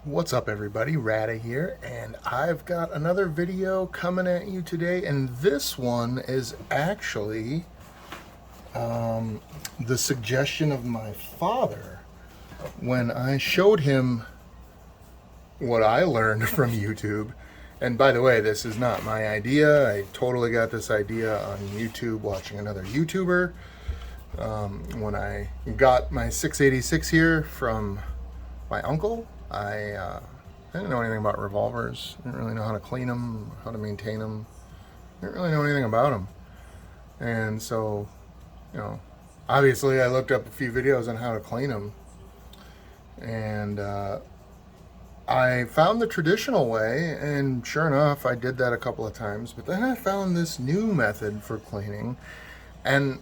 What's up everybody, Rada here, and I've got another video coming at you today, and this one is actually the suggestion of my father when I showed him what I learned from YouTube. And by the way, this is not my idea. I totally got this idea on YouTube watching another YouTuber. When I got my 686 here from my uncle, I didn't know anything about revolvers. Didn't really know how to clean them, how to maintain them. Didn't really know anything about them. And so, obviously I looked up a few videos on how to clean them. And I found the traditional way, and sure enough, I did that a couple of times. But then I found this new method for cleaning. And,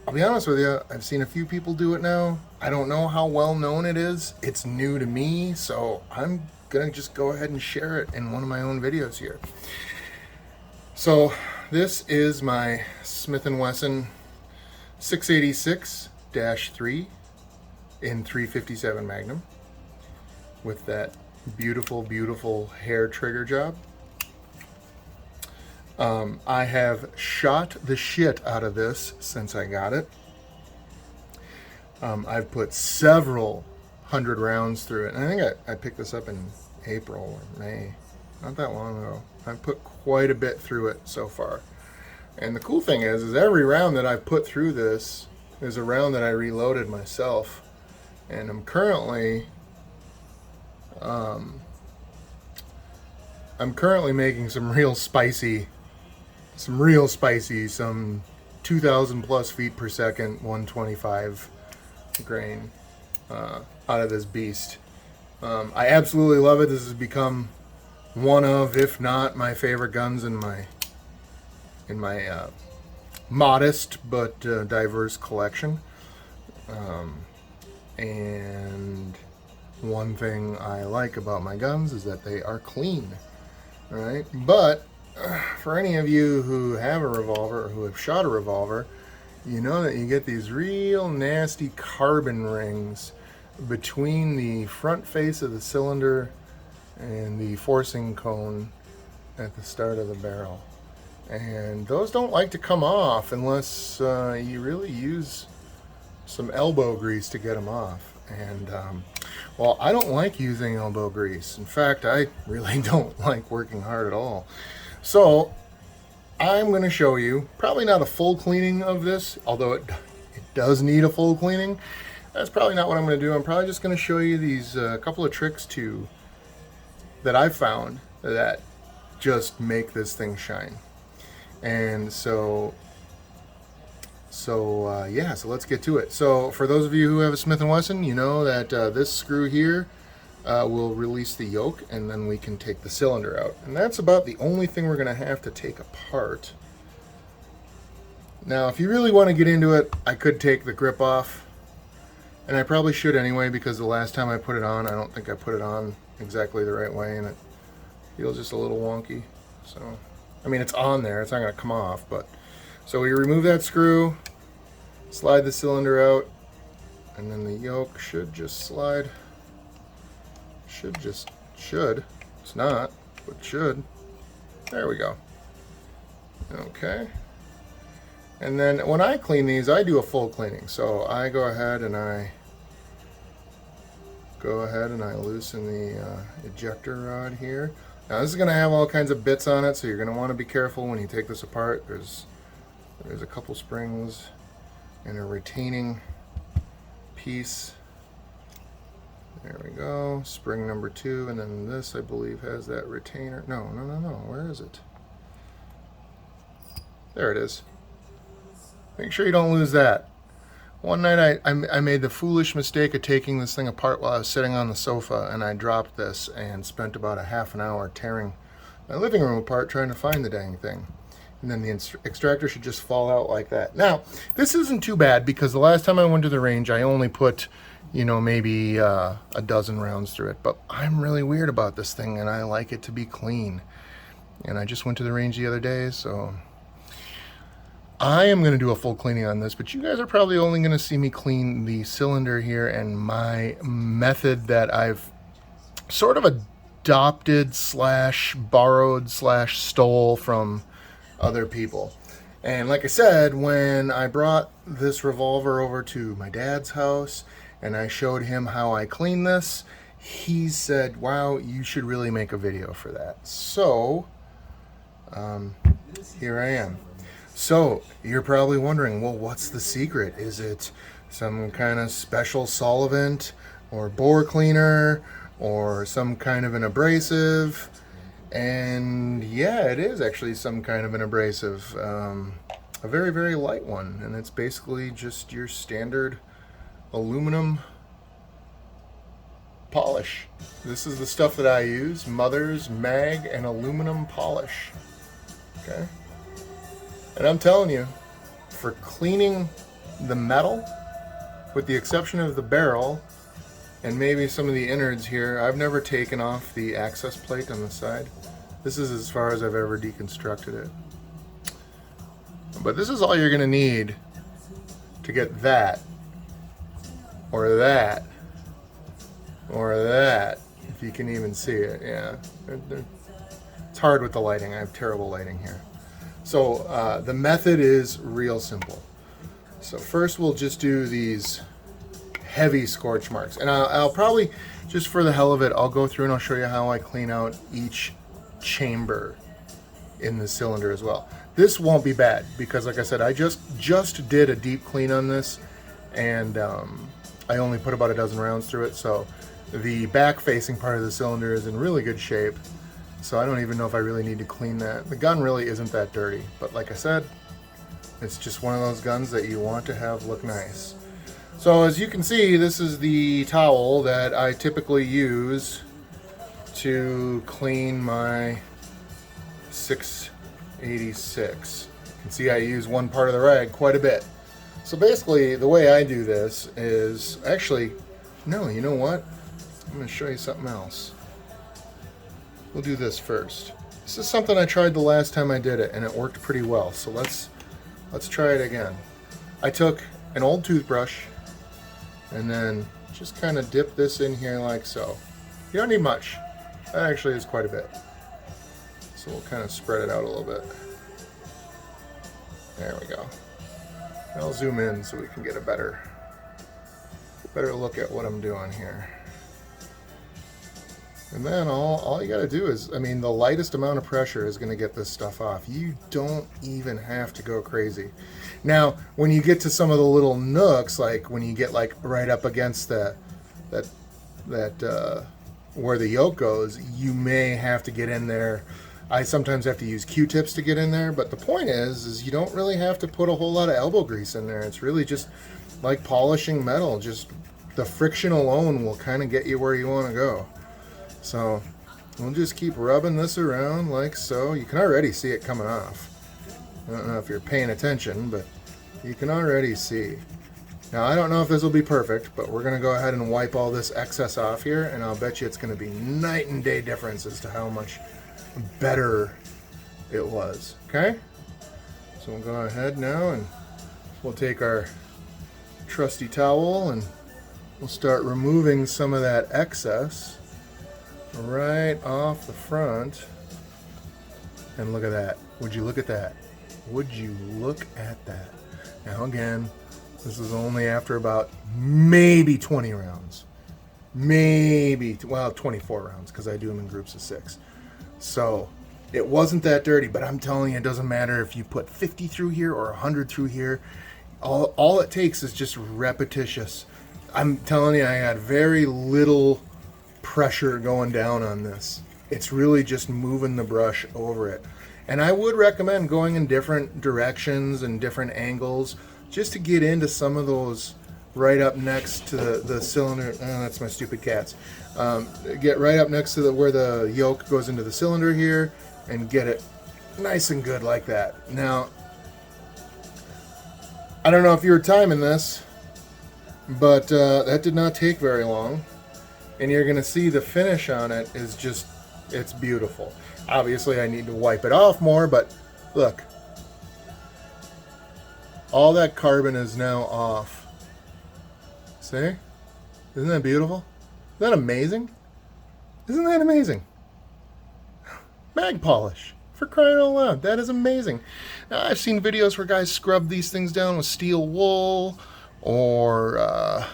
I'll be honest with you, I've seen a few people do it now. I don't know how well known it is. It's new to me, so I'm gonna just go ahead and share it in one of my own videos here. So this is my Smith & Wesson 686-3 in 357 Magnum with that beautiful, beautiful hair trigger job. I have shot the shit out of this since I got it. I've put several hundred rounds through it. And I think I picked this up in April or May, not that long ago. I've put quite a bit through it so far. And the cool thing is every round that I've put through this is a round that I reloaded myself. And I'm currently making some 2,000 plus feet per second, 125 grain out of this beast. I absolutely love it. This has become one of, if not my favorite guns in my modest but diverse collection. And one thing I like about my guns is that they are clean, right? But for any of you who have a revolver or who have shot a revolver, you know that you get these real nasty carbon rings between the front face of the cylinder and the forcing cone at the start of the barrel. And those don't like to come off unless you really use some elbow grease to get them off. And well, I don't like using elbow grease. In fact, I really don't like working hard at all. So I'm going to show you, probably not a full cleaning of this, although it does need a full cleaning. That's probably not what I'm going to do. I'm probably just going to show you these couple of tricks that I've found that just make this thing shine. And so let's get to it. So for those of you who have a Smith & Wesson, you know that this screw here will release the yoke, and then we can take the cylinder out. And that's about the only thing we're going to have to take apart. Now, if you really want to get into it, I could take the grip off. And I probably should anyway, because the last time I put it on, I don't think I put it on exactly the right way, and it feels just a little wonky. So, I mean, it's on there. It's not going to come off, but... So we remove that screw, slide the cylinder out, and then the yoke should just slide. Should. It's not, but should. There we go. Okay. And then when I clean these, I do a full cleaning. So I go ahead and I loosen the ejector rod here. Now this is going to have all kinds of bits on it, so you're going to want to be careful when you take this apart. There's a couple springs and a retaining piece. There we go. Spring number 2, and then this, I believe, has that retainer. No. Where is it? There it is. Make sure you don't lose that. One night I made the foolish mistake of taking this thing apart while I was sitting on the sofa, and I dropped this and spent about a half an hour tearing my living room apart trying to find the dang thing. And then the extractor should just fall out like that. Now, this isn't too bad, because the last time I went to the range, I only put, maybe a dozen rounds through it. But I'm really weird about this thing, and I like it to be clean. And I just went to the range the other day, so I am going to do a full cleaning on this, but you guys are probably only going to see me clean the cylinder here, and my method that I've sort of adopted slash borrowed slash stole from other people. And like I said, when I brought this revolver over to my dad's house and I showed him how I clean this, he said, wow, you should really make a video for that. So here I am. So you're probably wondering, well, what's the secret? Is it some kind of special solvent or bore cleaner or some kind of an abrasive? And yeah, it is actually some kind of an abrasive, a very, very light one. And it's basically just your standard aluminum polish. This is the stuff that I use, Mother's Mag and aluminum polish. Okay? And I'm telling you, for cleaning the metal, with the exception of the barrel and maybe some of the innards here, I've never taken off the access plate on the side. This is as far as I've ever deconstructed it. But this is all you're going to need to get that, or that, or that, if you can even see it. Yeah, it's hard with the lighting. I have terrible lighting here. So the method is real simple. So first we'll just do these heavy scorch marks. And I'll probably, just for the hell of it, I'll go through and I'll show you how I clean out each chamber in the cylinder as well. This won't be bad because, like I said, I just did a deep clean on this, and I only put about a dozen rounds through it. So the back facing part of the cylinder is in really good shape. So I don't even know if I really need to clean that. The gun really isn't that dirty, but like I said, it's just one of those guns that you want to have look nice. So as you can see, this is the towel that I typically use to clean my 686. You can see I use one part of the rag quite a bit. So basically the way I do this is, actually, no, you know what? I'm going to show you something else. We'll do this first. This is something I tried the last time I did it, and it worked pretty well. So let's try it again. I took an old toothbrush and then just kind of dip this in here like so. You don't need much. That actually is quite a bit. So we'll kind of spread it out a little bit. There we go. And I'll zoom in so we can get a better look at what I'm doing here. And then all you got to do is, I mean, the lightest amount of pressure is going to get this stuff off. You don't even have to go crazy. Now, when you get to some of the little nooks, like when you get like right up against that where the yoke goes, you may have to get in there. I sometimes have to use Q-tips to get in there, but the point is you don't really have to put a whole lot of elbow grease in there. It's really just like polishing metal. Just the friction alone will kind of get you where you want to go. So we'll just keep rubbing this around like so. You can already see it coming off. I don't know if you're paying attention, but you can already see. Now, I don't know if this will be perfect, but we're going to go ahead and wipe all this excess off here, and I'll bet you it's going to be night and day difference as to how much better it was. Okay? So we'll go ahead now and we'll take our trusty towel and we'll start removing some of that excess right off the front. And look at that. Would you look at that? Would you look at that? Now again, this is only after about maybe 20 rounds. Maybe, well, 24 rounds because I do them in groups of 6. So it wasn't that dirty, but I'm telling you, it doesn't matter if you put 50 through here or 100 through here. All it takes is just repetitious. I'm telling you, I had very little pressure going down on this. It's really just moving the brush over it. And I would recommend going in different directions and different angles just to get into some of those right up next to the cylinder. Oh, that's my stupid cats. Get right up next to where the yoke goes into the cylinder here and get it nice and good like that. Now, I don't know if you were timing this, but that did not take very long. And you're going to see the finish on it is just, it's beautiful. Obviously, I need to wipe it off more, but look. All that carbon is now off. See? Isn't that beautiful? Isn't that amazing? Isn't that amazing? Mag polish. For crying out loud, that is amazing. Now, I've seen videos where guys scrub these things down with steel wool or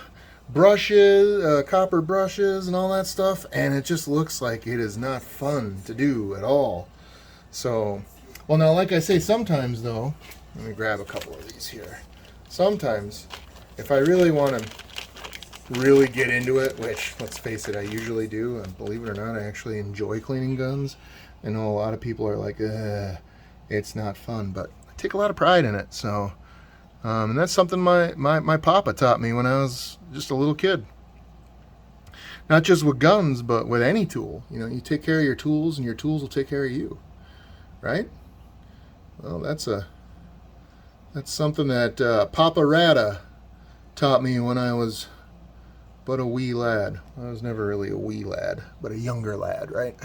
brushes, copper brushes and all that stuff, and it just looks like it is not fun to do at all. So, well, now, like I say, sometimes though, let me grab a couple of these here. Sometimes, if I really want to really get into it, which, let's face it, I usually do, and believe it or not, I actually enjoy cleaning guns. I know a lot of people are like, it's not fun, but I take a lot of pride in it. So, and that's something my papa taught me when I was just a little kid. Not just with guns, but with any tool. You know, you take care of your tools, and your tools will take care of you, right? Well, that's something that Papa Rada taught me when I was but a wee lad. I was never really a wee lad, but a younger lad, right?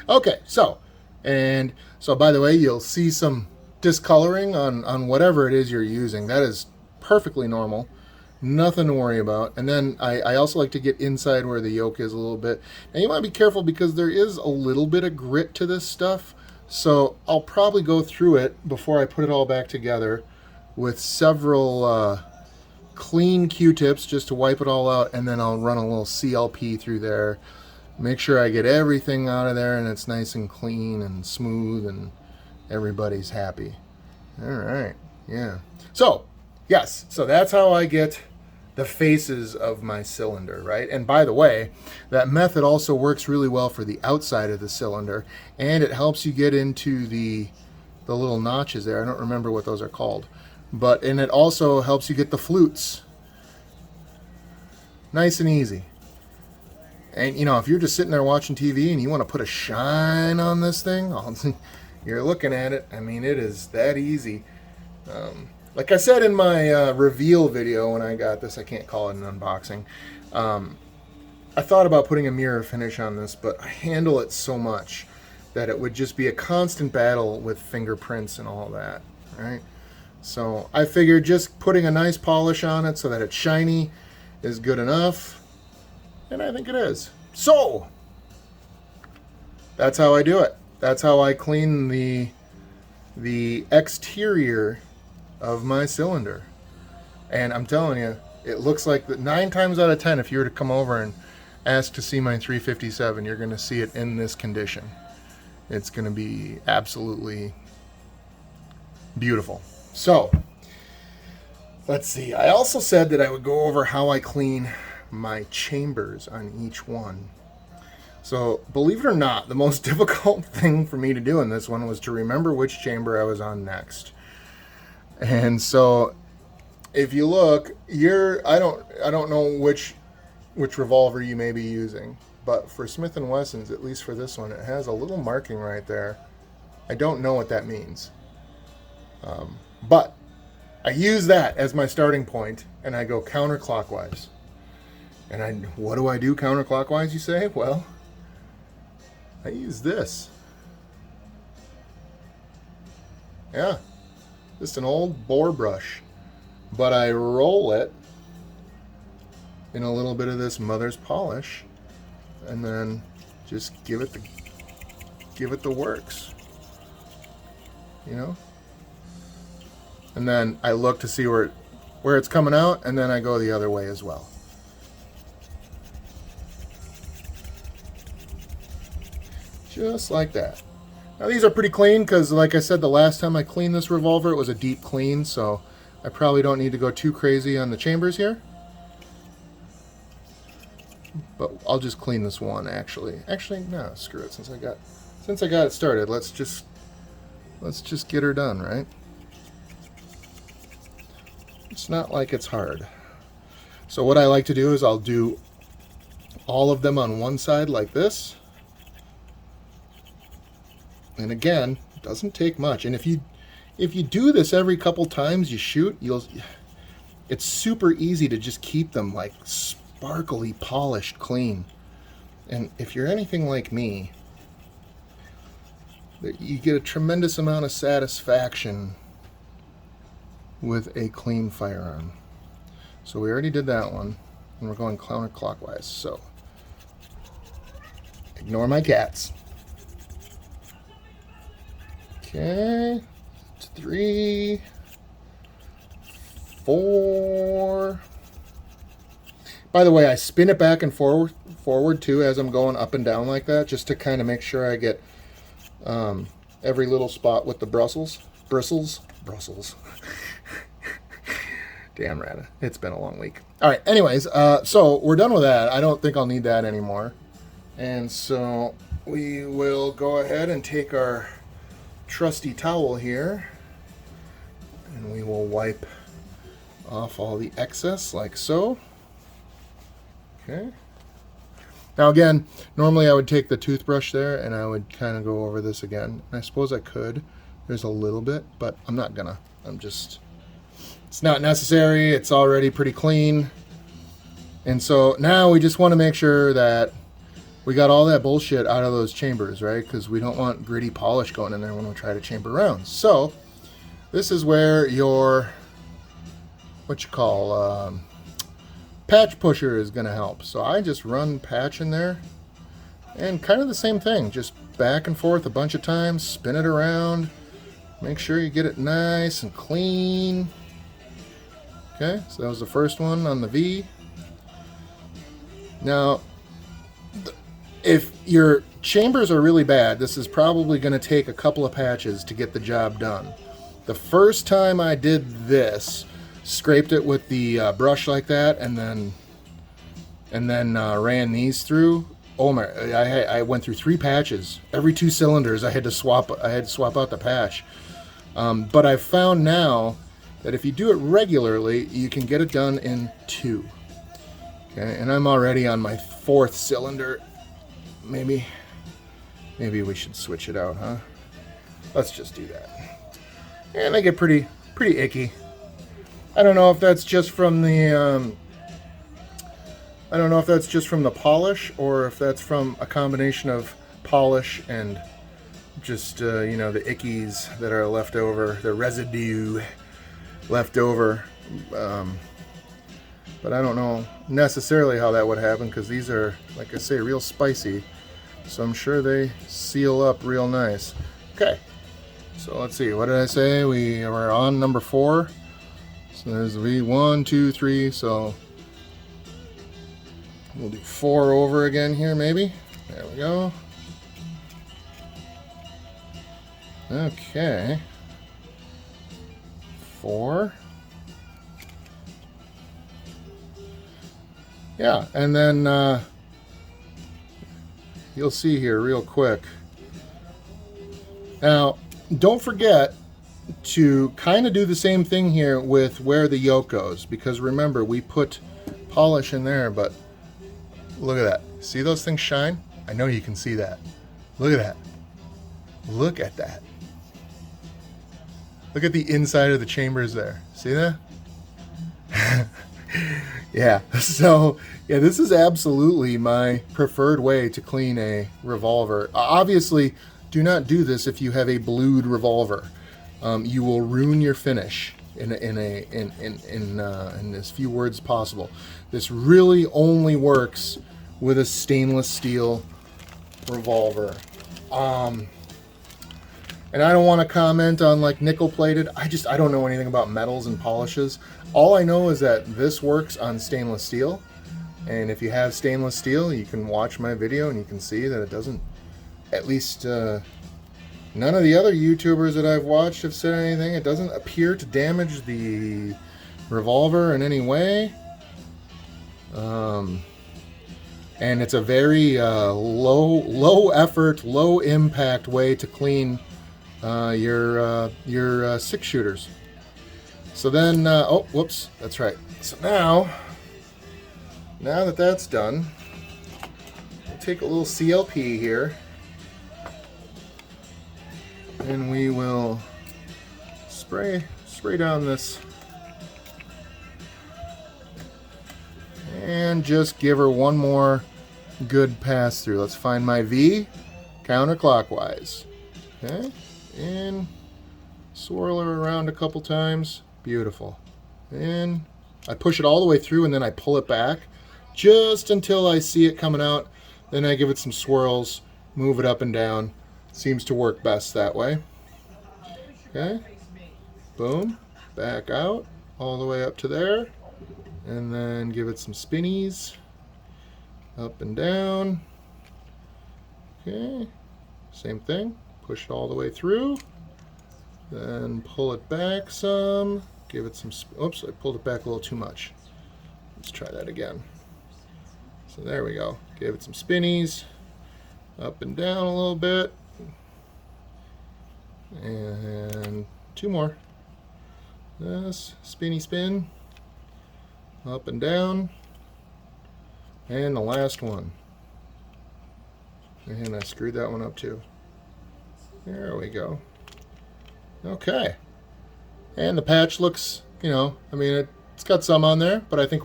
Okay, so by the way, you'll see some discoloring on whatever it is you're using. That is perfectly normal. Nothing to worry about. And then I also like to get inside where the yoke is a little bit. And you want to be careful because there is a little bit of grit to this stuff. So I'll probably go through it before I put it all back together with several clean Q-tips just to wipe it all out, and then I'll run a little CLP through there, make sure I get everything out of there and it's nice and clean and smooth and everybody's happy. All right, yeah. So, yes, so that's how I get the faces of my cylinder, right? And by the way, that method also works really well for the outside of the cylinder, and it helps you get into the little notches there. I don't remember what those are called. And it also helps you get the flutes. Nice and easy. And, you know, if you're just sitting there watching TV and you want to put a shine on this thing, you're looking at it. I mean, it is that easy. Like I said in my reveal video when I got this, I can't call it an unboxing. I thought about putting a mirror finish on this, but I handle it so much that it would just be a constant battle with fingerprints and all that, right? So I figured just putting a nice polish on it so that it's shiny is good enough, and I think it is. So that's how I do it. That's how I clean the exterior of my cylinder. And I'm telling you, it looks like that 9 times out of 10, if you were to come over and ask to see my 357, you're going to see it in this condition. It's going to be absolutely beautiful. So, let's see. I also said that I would go over how I clean my chambers on each one. So, believe it or not, the most difficult thing for me to do in this one was to remember which chamber I was on next. And so, if you look, I don't know which revolver you may be using, but for Smith & Wesson's, at least for this one, it has a little marking right there. I don't know what that means. But I use that as my starting point, and I go counterclockwise. And what do I do counterclockwise, you say? Well, I use this. Yeah, just an old bore brush. But I roll it in a little bit of this mother's polish, and then just give it the works. You know? And then I look to see where it's coming out, and then I go the other way as well. Just like that. Now these are pretty clean because, like I said, the last time I cleaned this revolver, it was a deep clean, so I probably don't need to go too crazy on the chambers here. But I'll just clean this one, actually. Actually, no, screw it. Since I got it started, let's just get her done, right? It's not like it's hard. So what I like to do is I'll do all of them on one side like this. And again, it doesn't take much. And if you do this every couple times you shoot, it's super easy to just keep them like sparkly, polished, clean. And if you're anything like me, you get a tremendous amount of satisfaction with a clean firearm. So we already did that one, and we're going counterclockwise. So Ignore my cats. Okay. 3, 4. By the way, I spin it back and forward too as I'm going up and down like that, just to kind of make sure I get every little spot with the bristles. Damn, Rata. It's been a long week. All right, anyways, so we're done with that. I don't think I'll need that anymore. And so we will go ahead and take our trusty towel here, and we will wipe off all the excess like so. Okay. Now again, normally I would take the toothbrush there and I would kind of go over this again. I suppose I could. There's a little bit, but I'm not gonna. It's not necessary. It's already pretty clean. And so now we just want to make sure that we got all that bullshit out of those chambers, right? Because we don't want gritty polish going in there when we try to chamber rounds. So this is where your, patch pusher is going to help. So I just run patch in there and kind of the same thing. Just back and forth a bunch of times, spin it around. Make sure you get it nice and clean. Okay, so that was the first one on the V. Now, if your chambers are really bad, this is probably going to take a couple of patches to get the job done. The first time I did this, scraped it with the brush like that, and then ran these through. Oh my! I went through 3 patches. Every 2 cylinders, I had to swap out the patch. But I've found now that if you do it regularly, you can get it done in 2. Okay, and I'm already on my 4th cylinder. Maybe we should switch it out, huh? Let's just do that. And they get pretty icky. I don't know if that's just from the polish, or if that's from a combination of polish and just the ickies that are left over, the residue left over. But I don't know necessarily how that would happen, because these are, like I say, real spicy. So I'm sure they seal up real nice. Okay, so let's see. What did I say? We are on number 4. So there's the V, 1, 2, 3. So we'll do 4 over again here, maybe. There we go. Okay. 4. Yeah, and then you'll see here real quick. Now, don't forget to kind of do the same thing here with where the yoke goes, because remember, we put polish in there, but look at that. See those things shine? I know you can see that. Look at that. Look at that. Look at the inside of the chambers there. See that? Yeah, so yeah, this is absolutely my preferred way to clean a revolver. Obviously, do not do this if you have a blued revolver. You will ruin your finish in as few words possible. This really only works with a stainless steel revolver. And I don't want to comment on like nickel plated. I don't know anything about metals and polishes. All I know is that this works on stainless steel. And if you have stainless steel, you can watch my video and you can see that it doesn't, at least none of the other YouTubers that I've watched have said anything. It doesn't appear to damage the revolver in any way. And it's a very low effort, low impact way to clean your 6-shooters. So then, oh, whoops, that's right. So now that that's done, we'll take a little CLP here, and we will spray down this, and just give her one more good pass through. Let's find my V counterclockwise. Okay, and swirl her around a couple times. Beautiful. And I push it all the way through, and then I pull it back just until I see it coming out Then I give it some swirls, move it up and down. Seems to work best that way. Okay, boom, back out, all the way up to there. And then give it some spinnies, up and down. Okay, same thing, push it all the way through. Then pull it back some, give it some, oops, I pulled it back a little too much. Let's try that again. So there we go, give it some spinnies, up and down a little bit. And two more. This spinny spin, up and down, and the last one. And I screwed that one up too. There we go. Okay. And the patch looks, you know, I mean, it's got some on there, but I think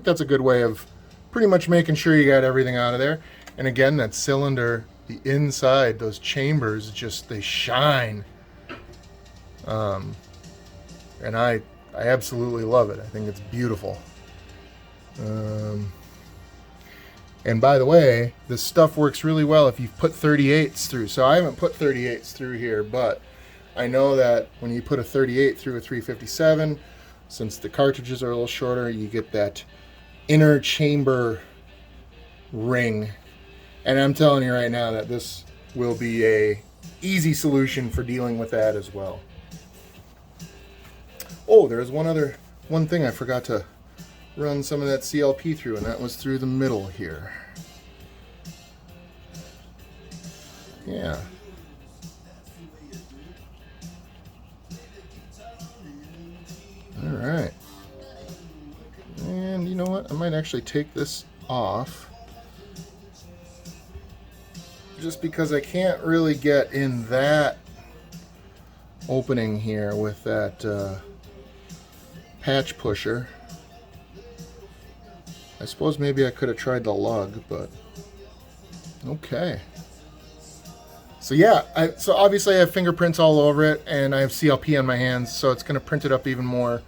that's a good way of pretty much making sure you got everything out of there. And again, that cylinder, the inside, those chambers, just, they shine. And I absolutely love it. I think it's beautiful. And by the way, this stuff works really well if you've put 38s through. So I haven't put 38s through here, but I know that when you put a 38 through a 357, since the cartridges are a little shorter, you get that inner chamber ring. And I'm telling you right now that this will be a easy solution for dealing with that as well. Oh, there's one thing I forgot to run some of that CLP through, and that was through the middle here. Yeah. All right. And you know what? I might actually take this off, just because I can't really get in that opening here with that patch pusher. I suppose maybe I could have tried the lug, but okay. So yeah, so obviously I have fingerprints all over it, and I have CLP on my hands, so it's going to print it up even more.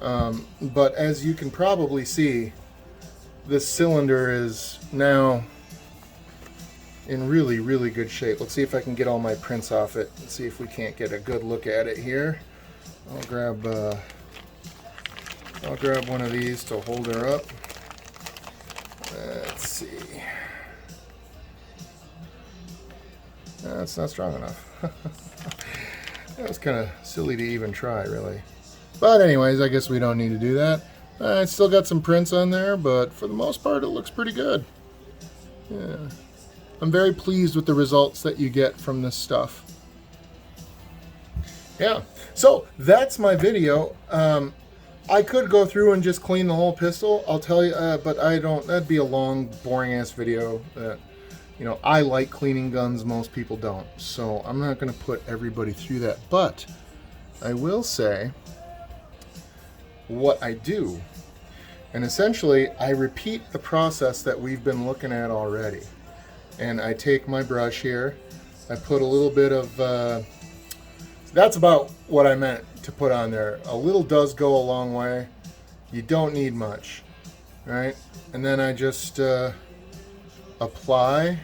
But as you can probably see, this cylinder is now in really, really good shape. Let's see if I can get all my prints off it and see if we can't get a good look at it here. I'll grab one of these to hold her up. Let's see. That's not strong enough. That was kind of silly to even try, really. But anyways, I guess we don't need to do that. I still got some prints on there, but for the most part, it looks pretty good. Yeah. I'm very pleased with the results that you get from this stuff. Yeah, so that's my video. I could go through and just clean the whole pistol, I'll tell you, but I don't. That'd be a long, boring-ass video. You know, I like cleaning guns, most people don't. So I'm not going to put everybody through that. But I will say what I do. And essentially, I repeat the process that we've been looking at already. And I take my brush here, I put a little bit of, that's about what I meant to put on there. A little does go a long way. You don't need much, right? And then I just apply.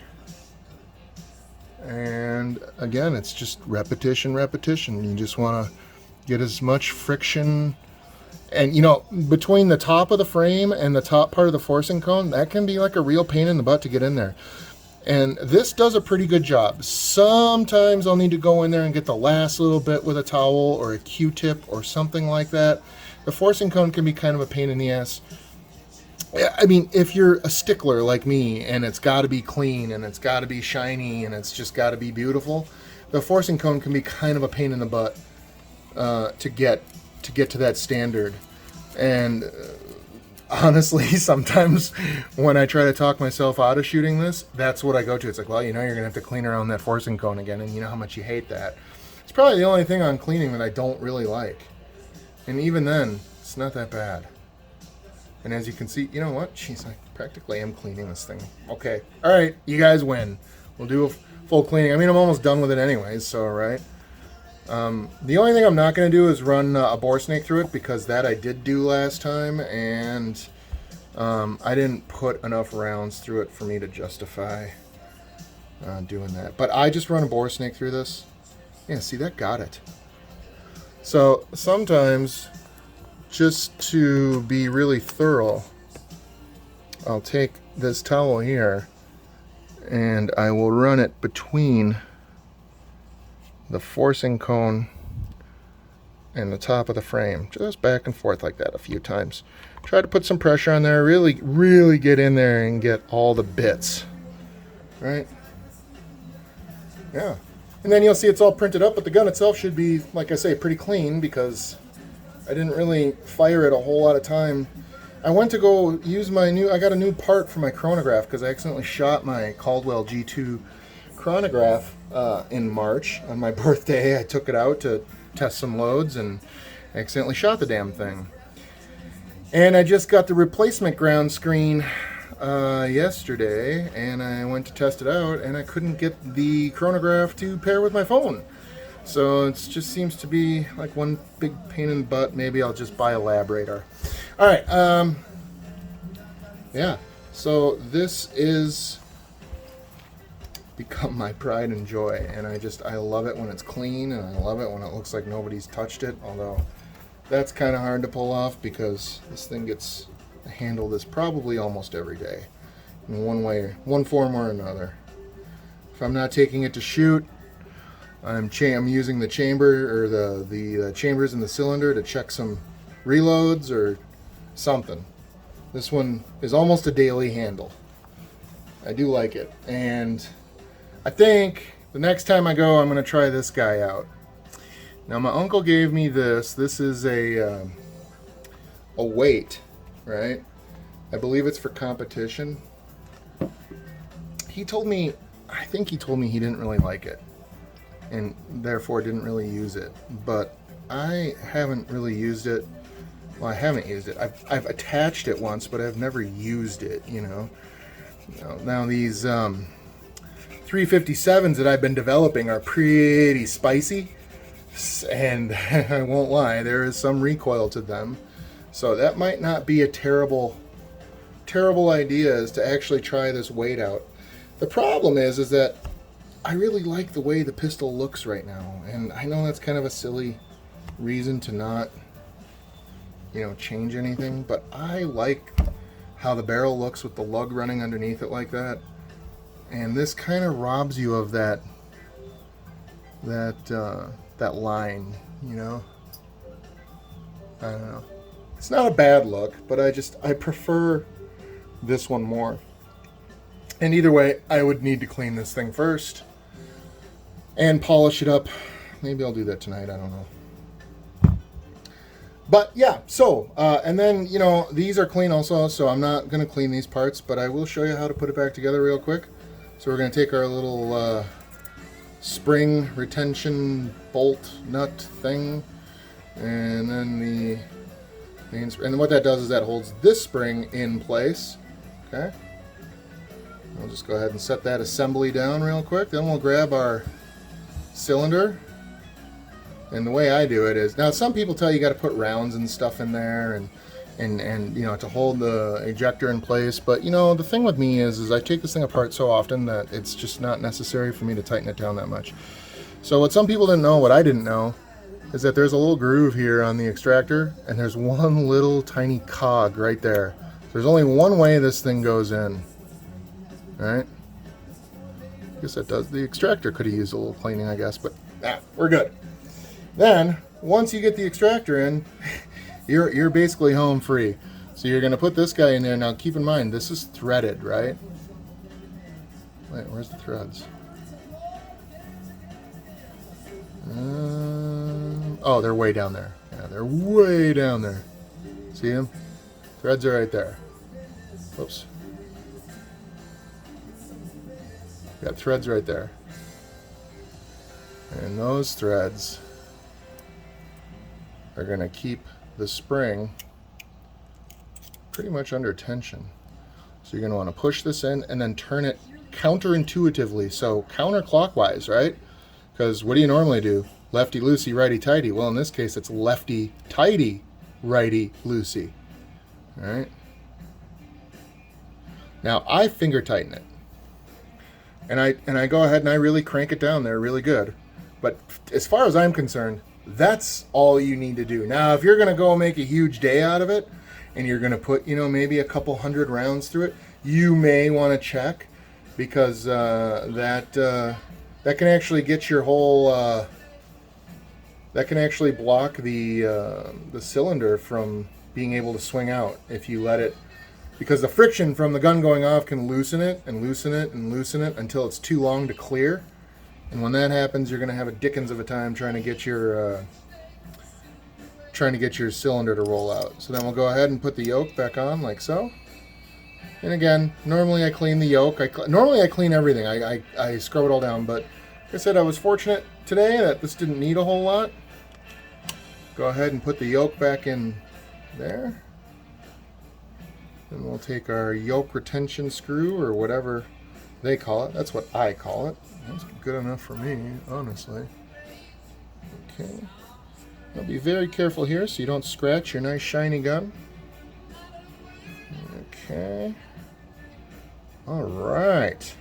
And again, it's just repetition, repetition. You just want to get as much friction. And you know, between the top of the frame and the top part of the forcing cone, that can be like a real pain in the butt to get in there. And this does a pretty good job. Sometimes I'll need to go in there and get the last little bit with a towel or a Q-tip or something like that. The forcing cone can be kind of a pain in the ass. I mean, if you're a stickler like me and it's got to be clean and it's got to be shiny and it's just got to be beautiful, the forcing cone can be kind of a pain in the butt to get to that standard. And honestly, sometimes when I try to talk myself out of shooting this, that's what I go to. It's like, well, you know, you're going to have to clean around that forcing cone again, and you know how much you hate that. It's probably the only thing on cleaning that I don't really like. And even then, it's not that bad. And as you can see, you know what? Jeez, I practically am cleaning this thing. Okay. All right, you guys win. We'll do a full cleaning. I mean, I'm almost done with it anyways, so, right? The only thing I'm not going to do is run a bore snake through it, because that I did do last time, and I didn't put enough rounds through it for me to justify doing that. But I just run a bore snake through this. Yeah, see, that got it. So sometimes, just to be really thorough, I'll take this towel here and I will run it between the forcing cone and the top of the frame, just back and forth like that a few times. Try to put some pressure on there, really get in there and get all the bits, right? Yeah. And then you'll see it's all printed up, but the gun itself should be, like I say, pretty clean because I didn't really fire it a whole lot of time. I went to go use I got a new part for my chronograph because I accidentally shot my Caldwell G2 chronograph in March on my birthday. I took it out to test some loads and accidentally shot the damn thing. And I just got the replacement ground screen yesterday, and I went to test it out, and I couldn't get the chronograph to pair with my phone. So it just seems to be like one big pain in the butt. Maybe I'll just buy a lab radar. All right, yeah. So this is become my pride and joy, and I love it when it's clean, and I love it when it looks like nobody's touched it. Although that's kind of hard to pull off because this thing gets to handle this probably almost every day in one way, one form or another. If I'm not taking it to shoot, I'm using the chamber or the chambers in the cylinder to check some reloads or something. This one is almost a daily handle. I do like it, and I think the next time I go, I'm going to try this guy out. Now, my uncle gave me this. This is a weight, right? I believe it's for competition. I think he told me he didn't really like it, and therefore didn't really use it. But I haven't really used it. Well, I haven't used it. I've attached it once, but I've never used it, you know. Now these 357s that I've been developing are pretty spicy, and I won't lie, there is some recoil to them. So that might not be a terrible idea, is to actually try this weight out. The problem is that I really like the way the pistol looks right now, and I know that's kind of a silly reason to not, change anything, but I like how the barrel looks with the lug running underneath it like that. And this kind of robs you of that line, I don't know. It's not a bad look, but I prefer this one more. And either way, I would need to clean this thing first and polish it up. Maybe I'll do that tonight, I don't know. But yeah, so, and then, these are clean also, so I'm not going to clean these parts, but I will show you how to put it back together real quick. So we're going to take our little spring retention bolt nut thing, and then and what that does is that holds this spring in place. Okay, we'll just go ahead and set that assembly down real quick. Then we'll grab our cylinder, and the way I do it is, now some people tell you got to put rounds and stuff in there and to hold the ejector in place, but the thing with me is I take this thing apart so often that it's just not necessary for me to tighten it down that much. So what some people didn't know, what I didn't know, is that there's a little groove here on the extractor, and there's one little tiny cog right there. There's only one way this thing goes in. Alright, I guess that does. The extractor could have used a little cleaning, I guess, but we're good. Then once you get the extractor in, you're basically home free. So you're going to put this guy in there. Now keep in mind, this is threaded, right? Wait, where's the threads? Oh, they're way down there. Yeah, they're way down there. See them? Threads are right there. Whoops. Got threads right there. And those threads are going to keep the spring pretty much under tension. So you're going to want to push this in and then turn it counterintuitively, so counterclockwise, right? Because what do you normally do? Lefty loosey, righty tighty. Well, in this case, it's lefty tighty, righty loosey. All right. Now I finger tighten it, and I go ahead and I really crank it down there really good. But as far as I'm concerned, that's all you need to do. Now, if you're going to go make a huge day out of it, and you're going to put, maybe a couple hundred rounds through it, you may want to check, because that can actually get your whole that can actually block the cylinder from being able to swing out if you let it, because the friction from the gun going off can loosen it and loosen it and loosen it until it's too long to clear. And when that happens, you're going to have a dickens of a time trying to get your cylinder to roll out. So then we'll go ahead and put the yoke back on like so. And again, normally I clean the yoke. Normally I clean everything. I scrub it all down. But like I said, I was fortunate today that this didn't need a whole lot. Go ahead and put the yoke back in there. Then we'll take our yoke retention screw, or whatever they call it. That's what I call it. That's good enough for me, honestly. Okay. I'll be very careful here so you don't scratch your nice shiny gun. Okay. Alright.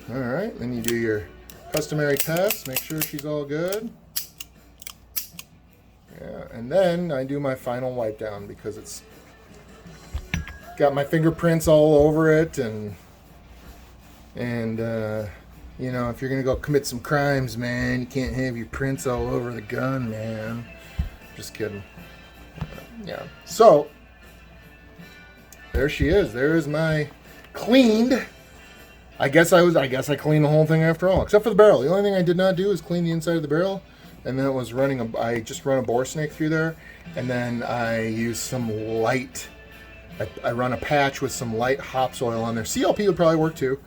Alright, then you do your customary test. Make sure she's all good. Yeah, and then I do my final wipe down, because it's got my fingerprints all over it, and if you're gonna go commit some crimes, man, you can't have your prints all over the gun, man. Just kidding. Yeah. So there she is. There is my cleaned. I guess I cleaned the whole thing after all, except for the barrel. The only thing I did not do is clean the inside of the barrel. And then it was I just run a bore snake through there, and then I use some light. I run a patch with some light hops oil on there. CLP would probably work too.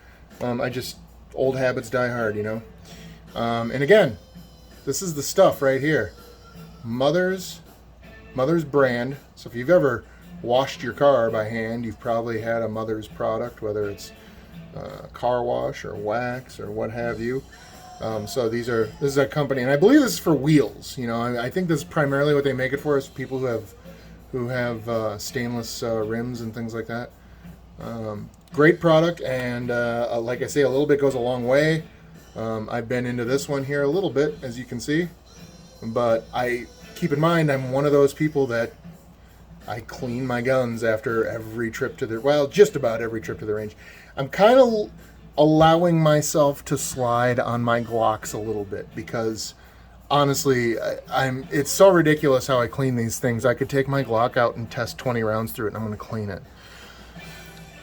Old habits die hard, And again, this is the stuff right here. Mother's brand. So if you've ever washed your car by hand, you've probably had a Mother's product, whether it's car wash or wax or what have you. So this is a company, and I believe this is for wheels. I think this is primarily what they make it for, is people who have stainless rims and things like that. Great product, and like I say, a little bit goes a long way. I've been into this one here a little bit, as you can see, but I keep in mind I'm one of those people that I clean my guns after every trip to just about every trip to the range. I'm kind of allowing myself to slide on my Glocks a little bit, because honestly, it's so ridiculous how I clean these things. I could take my Glock out and test 20 rounds through it, and I'm going to clean it.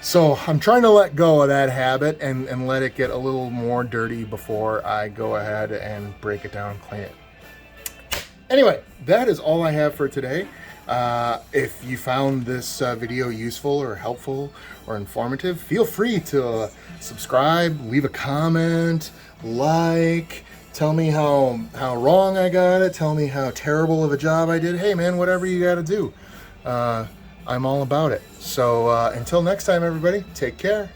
So I'm trying to let go of that habit and let it get a little more dirty before I go ahead and break it down and clean it. Anyway, that is all I have for today. If you found this video useful or helpful or informative, feel free to subscribe, leave a comment, like, tell me how wrong I got it, tell me how terrible of a job I did. Hey man, whatever you got to do. I'm all about it. So until next time, everybody, take care.